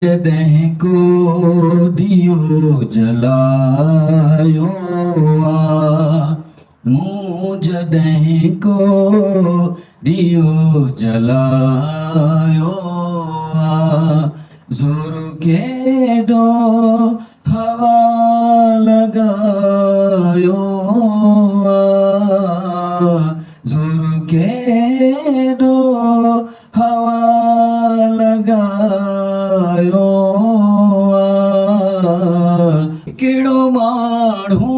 देह को दियो जलायो मुझ देह को दियो जलायो जोर के दो हवा लगायो जोर के दो हवा लगायो केड़ो माण्हू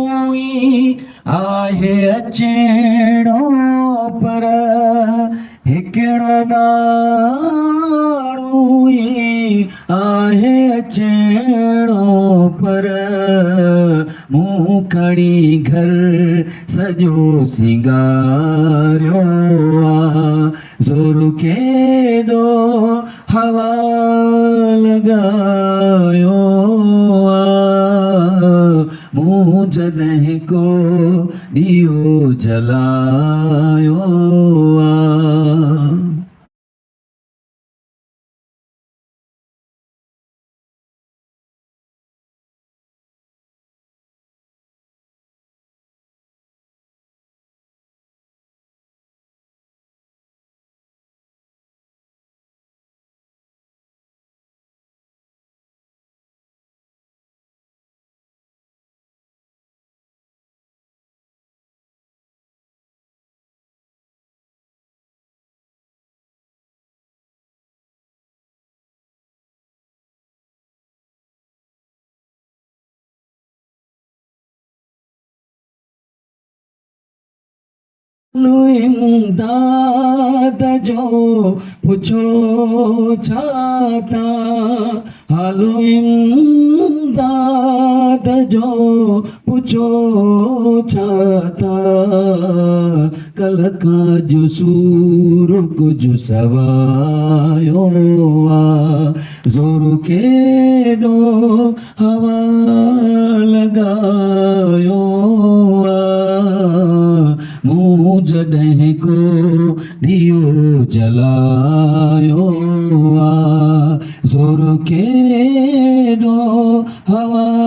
आहे अचेड़ो पर हिकिड़ो माण्हू आहे अचेड़ो पर मूं खणी घर सजो सिंगारियो ज़ोर केॾो हवा लगायो मूं जॾहिं को ॾियो जलायो इमदाद जो पुछो छाता हालो इमदाद जो पुछो छाता कल का जो सूर कुछ सवायो जोर केॾो हवा लगायो मूं जॾहिं को दियो जलायो ज़ोर केॾो हवा